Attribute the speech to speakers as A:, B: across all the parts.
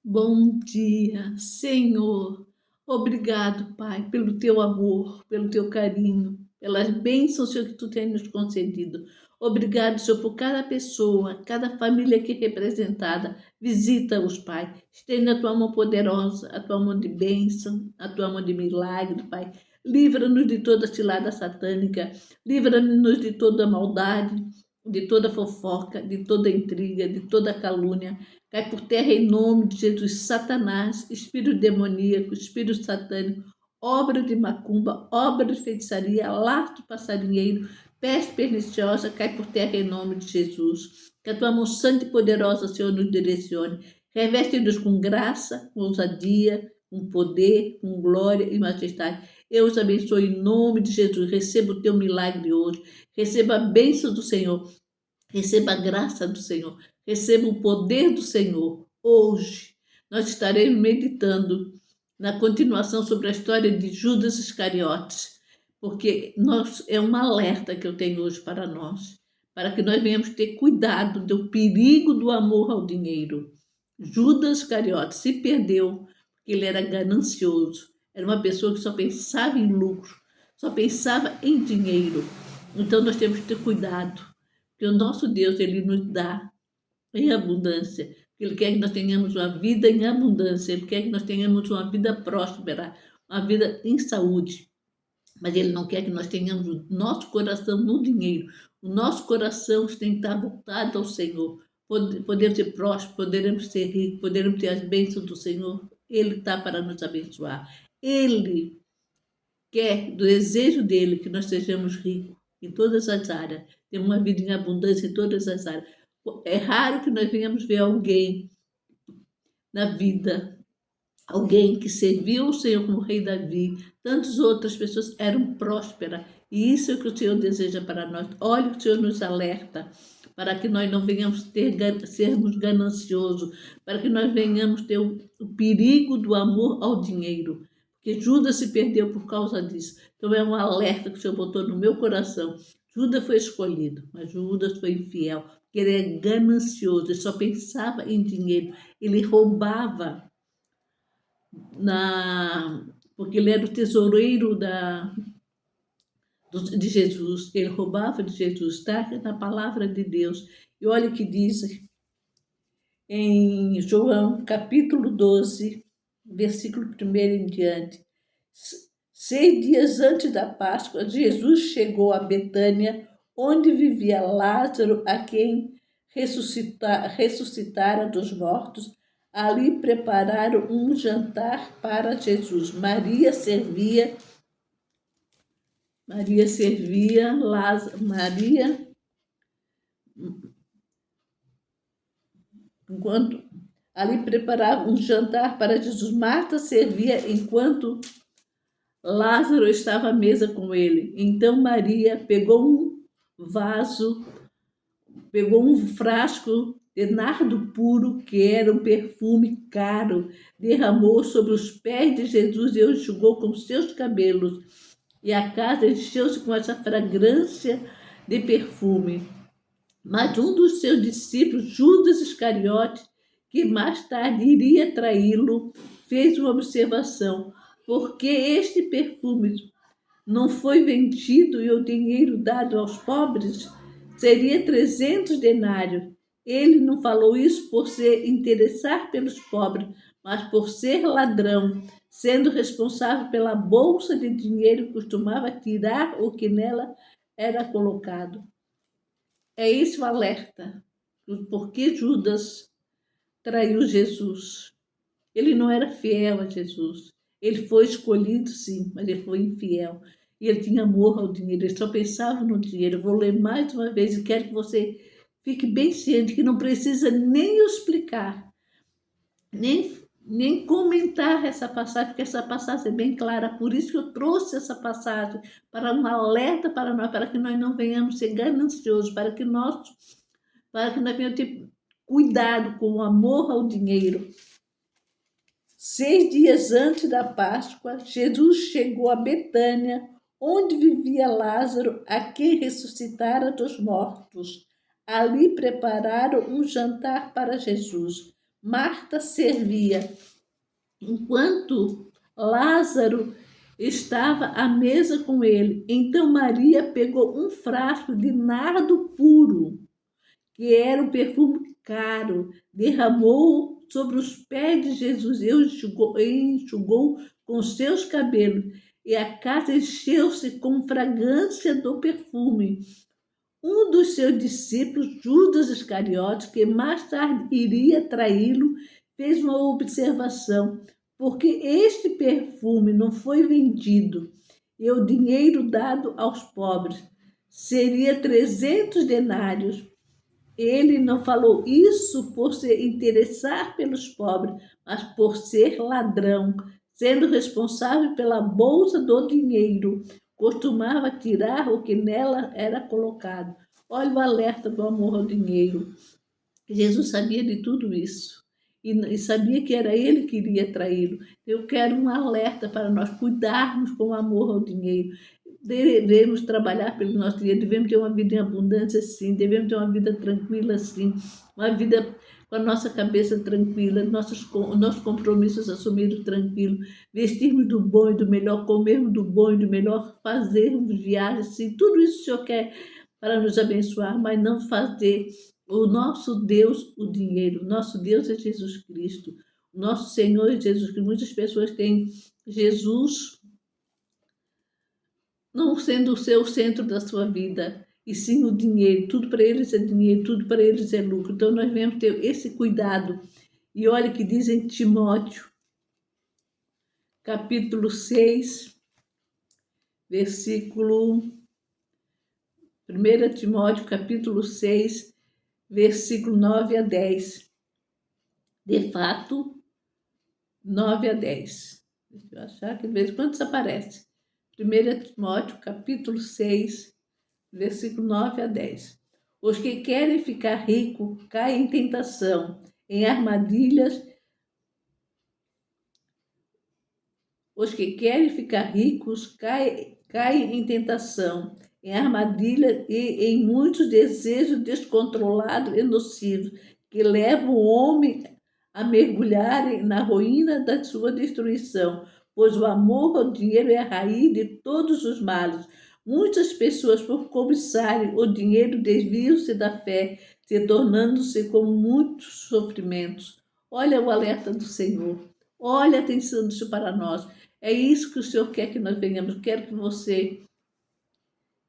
A: Bom dia, Senhor. Obrigado, Pai, pelo teu amor, pelo teu carinho, pelas bênçãos, Senhor, que tu tens nos concedido. Obrigado, Senhor, por cada pessoa, cada família aqui representada. Visita-os, Pai. Estende a tua mão poderosa, a tua mão de bênção, a tua mão de milagre, Pai. Livra-nos de toda cilada satânica, livra-nos de toda maldade, de toda fofoca, de toda intriga, de toda calúnia. Cai por terra em nome de Jesus, Satanás, espírito demoníaco, espírito satânico, obra de macumba, obra de feitiçaria, laço passarinheiro, peste perniciosa, cai por terra em nome de Jesus. Que a tua mão santa e poderosa, Senhor, nos direcione. Reveste-nos com graça, com ousadia, com poder, com glória e majestade. Eu os abençoo em nome de Jesus. Receba o teu milagre hoje. Receba a bênção do Senhor. Receba a graça do Senhor, receba o poder do Senhor. Hoje nós estaremos meditando na continuação sobre a história de Judas Iscariotes, porque é um alerta que eu tenho hoje para nós, para que nós venhamos ter cuidado do perigo do amor ao dinheiro. Judas Iscariotes se perdeu porque ele era ganancioso, era uma pessoa que só pensava em lucro, só pensava em dinheiro. Então nós temos que ter cuidado, que o nosso Deus, ele nos dá em abundância. Ele quer que nós tenhamos uma vida em abundância. Ele quer que nós tenhamos uma vida próspera, uma vida em saúde. Mas ele não quer que nós tenhamos o nosso coração no dinheiro. O nosso coração tem que estar voltado ao Senhor. Podemos ser prósperos, poderemos ser ricos, poderemos ter as bênçãos do Senhor. Ele está para nos abençoar. Ele quer, do desejo dele, que nós sejamos ricos em todas as áreas, ter uma vida em abundância em todas as áreas. É raro que nós venhamos ver alguém na vida, alguém que serviu o Senhor como rei Davi, tantas outras pessoas eram prósperas, e isso é o que o Senhor deseja para nós. Olha, o Senhor nos alerta para que nós não venhamos sermos gananciosos, para que nós venhamos ter o perigo do amor ao dinheiro, porque Judas se perdeu por causa disso. Então é um alerta que o Senhor botou no meu coração. Judas foi escolhido, mas Judas foi infiel, porque ele é ganancioso, ele só pensava em dinheiro, ele roubava porque ele era o tesoureiro de Jesus, ele roubava de Jesus, está na palavra de Deus. E olha o que diz em João, capítulo 12, versículo 1 em diante. 6 dias antes da Páscoa, Jesus chegou a Betânia, onde vivia Lázaro, a quem ressuscitara dos mortos. Ali prepararam um jantar para Jesus. Enquanto ali preparava um jantar para Jesus, Marta servia enquanto Lázaro estava à mesa com ele. Então Maria pegou um frasco de nardo puro, que era um perfume caro, derramou sobre os pés de Jesus e o enxugou com seus cabelos. E a casa encheu-se com essa fragrância de perfume. Mas um dos seus discípulos, Judas Iscariote, que mais tarde iria traí-lo, fez uma observação: por que este perfume não foi vendido e o dinheiro dado aos pobres? Seria 300 denários. Ele não falou isso por se interessar pelos pobres, mas por ser ladrão, sendo responsável pela bolsa de dinheiro, costumava tirar o que nela era colocado. É esse o alerta. Por que Judas traiu Jesus? Ele não era fiel a Jesus. Ele foi escolhido, sim, mas ele foi infiel. E ele tinha amor ao dinheiro, ele só pensava no dinheiro. Eu vou ler mais uma vez e quero que você fique bem ciente que não precisa nem explicar, nem comentar essa passagem, porque essa passagem é bem clara. Por isso que eu trouxe essa passagem, para um alerta para nós, para que nós não venhamos ser gananciosos, para que nós venhamos ter cuidado com o amor ao dinheiro. 6 dias antes da Páscoa, Jesus chegou a Betânia, onde vivia Lázaro, a quem ressuscitara dos mortos. Ali prepararam um jantar para Jesus. Marta servia, enquanto Lázaro estava à mesa com ele. Então Maria pegou um frasco de nardo puro, que era um perfume caro, derramou sobre os pés de Jesus e enxugou com seus cabelos. E a casa encheu-se com fragrância do perfume. Um dos seus discípulos, Judas Iscariotes, que mais tarde iria traí-lo, fez uma observação: porque este perfume não foi vendido e o dinheiro dado aos pobres seria 300 denários. Ele não falou isso por se interessar pelos pobres, mas por ser ladrão, sendo responsável pela bolsa do dinheiro. Costumava tirar o que nela era colocado. Olha o alerta do amor ao dinheiro. Jesus sabia de tudo isso e sabia que era ele que iria traí-lo. Eu quero um alerta para nós cuidarmos com amor ao dinheiro. Devemos trabalhar pelo nosso dinheiro, devemos ter uma vida em abundância, sim, devemos ter uma vida tranquila, sim, uma vida com a nossa cabeça tranquila, nossos compromissos assumidos tranquilos, vestirmos do bom e do melhor, comermos do bom e do melhor, fazermos viagens, sim, tudo isso o Senhor quer para nos abençoar, mas não fazer o nosso Deus o dinheiro. Nosso Deus é Jesus Cristo. O nosso Senhor é Jesus Cristo. Muitas pessoas têm Jesus não sendo o seu centro da sua vida, e sim o dinheiro. Tudo para eles é dinheiro, tudo para eles é lucro. Então nós devemos ter esse cuidado. E olha que diz em Timóteo, capítulo 6, versículo 1 Timóteo, capítulo 6, versículo 9 a 10. De fato, 9 a 10. Deixa eu achar que de vez em quando isso aparece. 1 Timóteo, capítulo 6, versículo 9 a 10. Os que querem ficar ricos caem em tentação, em armadilhas. Os que querem ficar ricos caem em tentação, em armadilhas e em muitos desejos descontrolados e nocivos, que levam o homem a mergulhar na ruína da sua destruição, pois o amor ao dinheiro é a raiz de todos os males. Muitas pessoas, por cobiçarem o dinheiro, desviam-se da fé, se tornando-se com muitos sofrimentos. Olha o alerta do Senhor. Olha a atenção disso para nós. É isso que o Senhor quer que nós venhamos. Quero que você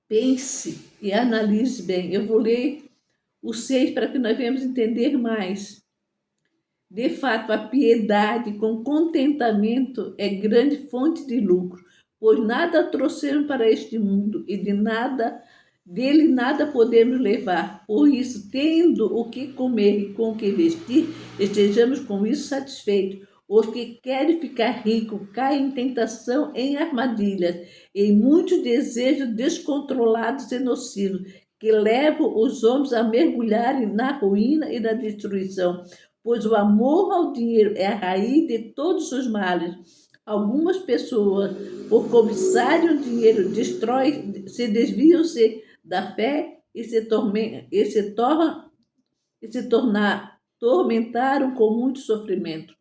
A: pense e analise bem. Eu vou ler o 6 para que nós venhamos entender mais. De fato, a piedade com contentamento é grande fonte de lucro, pois nada trouxeram para este mundo e dele nada podemos levar. Por isso, tendo o que comer e com o que vestir, estejamos com isso satisfeitos. Os que querem ficar ricos caem em tentação, em armadilhas, em muitos desejos descontrolados e nocivos, que levam os homens a mergulharem na ruína e na destruição, pois o amor ao dinheiro é a raiz de todos os males. Algumas pessoas, por cobiçarem o dinheiro, se desviam-se da fé e tormentaram com muito sofrimento.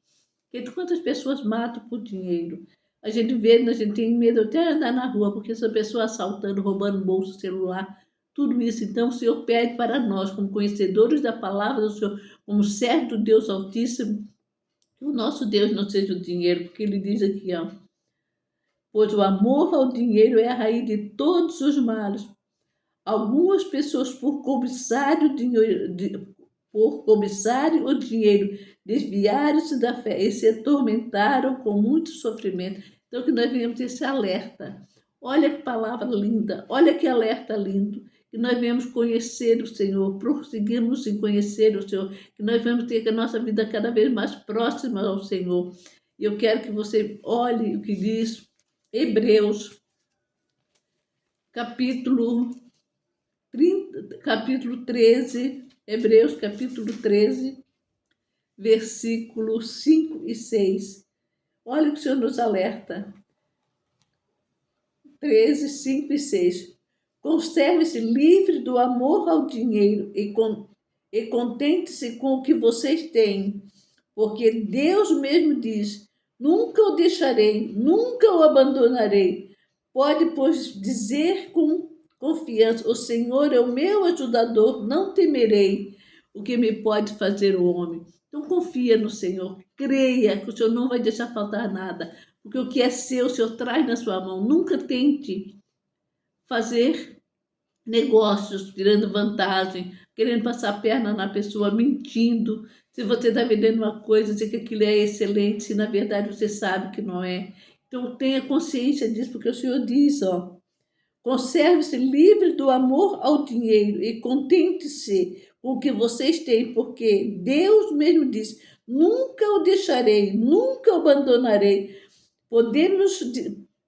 A: Quantas pessoas matam por dinheiro? A gente vê, a gente tem medo até de andar na rua, porque essa pessoa assaltando, roubando bolsa, celular, tudo isso. Então o Senhor pede para nós, como conhecedores da palavra do Senhor, como servo do Deus Altíssimo, que o nosso Deus não seja o dinheiro, porque ele diz aqui, ó, pois o amor ao dinheiro é a raiz de todos os males. Algumas pessoas, por cobiçarem o dinheiro, desviaram-se da fé e se atormentaram com muito sofrimento. Então, que nós venhamos ter esse alerta. Olha que palavra linda, olha que alerta lindo. Que nós venhamos conhecer o Senhor, prosseguirmos em conhecer o Senhor, que nós venhamos ter a nossa vida cada vez mais próxima ao Senhor. E eu quero que você olhe o que diz Hebreus, capítulo 13, Hebreus capítulo 13, versículos 5 e 6. Olha o que o Senhor nos alerta. 13, 5 e 6. Conserve-se livre do amor ao dinheiro e contente-se com o que vocês têm, porque Deus mesmo diz: nunca o deixarei, nunca o abandonarei. Pode, pois, dizer com confiança: o Senhor é o meu ajudador, não temerei o que me pode fazer o homem. Então confia no Senhor, creia que o Senhor não vai deixar faltar nada, porque o que é seu, o Senhor traz na sua mão. Nunca tente fazer negócios, tirando vantagem, querendo passar a perna na pessoa, mentindo. Se você está vendendo uma coisa, dizer que aquilo é excelente, se na verdade você sabe que não é. Então tenha consciência disso, porque o Senhor diz, ó, conserve-se livre do amor ao dinheiro e contente-se com o que vocês têm, porque Deus mesmo diz: nunca o deixarei, nunca o abandonarei. Podemos,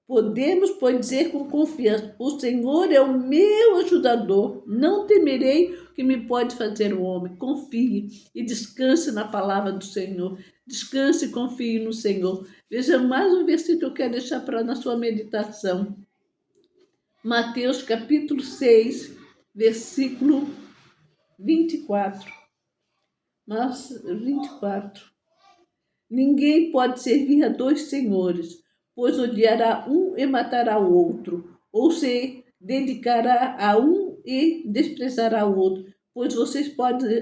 A: podemos, pois, dizer com confiança: o Senhor é o meu ajudador, não temerei o que me pode fazer o homem. Confie e descanse na palavra do Senhor. Descanse e confie no Senhor. Veja mais um versículo que eu quero deixar para na sua meditação. Mateus capítulo 6, versículo 24. Mas 24. Ninguém pode servir a dois senhores, pois odiará um e matará o outro, ou se dedicará a um e desprezará o outro, pois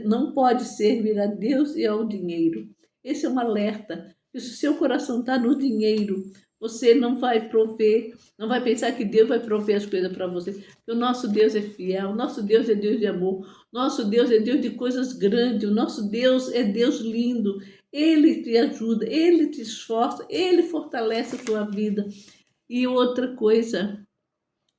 A: não podem servir a Deus e ao dinheiro. Esse é um alerta. Se o seu coração está no dinheiro, você não vai prover, não vai pensar que Deus vai prover as coisas para você. Porque o nosso Deus é fiel, o nosso Deus é Deus de amor, nosso Deus é Deus de coisas grandes, o nosso Deus é Deus lindo. Ele te ajuda, Ele te esforça, Ele fortalece a tua vida. E outra coisa,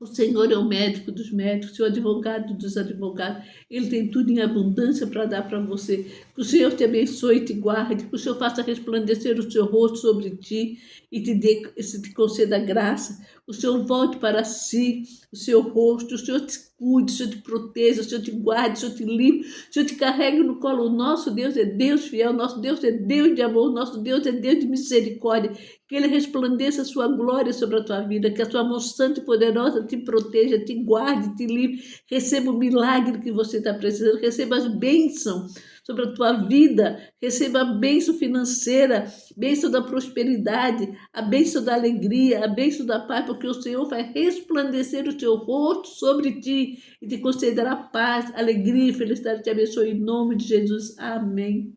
A: o Senhor é o médico dos médicos, o advogado dos advogados. Ele tem tudo em abundância para dar para você. Que o Senhor te abençoe e te guarde, que o Senhor faça resplandecer o seu rosto sobre ti e te conceda graça. O Senhor volte para si o seu rosto, o Senhor te cuide, o Senhor te proteja, o Senhor te guarde, o Senhor te livre, o Senhor te carregue no colo. O nosso Deus é Deus fiel, o nosso Deus é Deus de amor, o nosso Deus é Deus de misericórdia. Que Ele resplandeça a sua glória sobre a tua vida, que a sua mão santa e poderosa te proteja, te guarde, te livre. Receba o milagre que você está precisando, receba as bênçãos sobre a tua vida, receba a bênção financeira, bênção da prosperidade, a bênção da alegria, a bênção da paz, porque o Senhor vai resplandecer o seu rosto sobre ti e te concederá paz, alegria e felicidade. Te abençoe em nome de Jesus. Amém.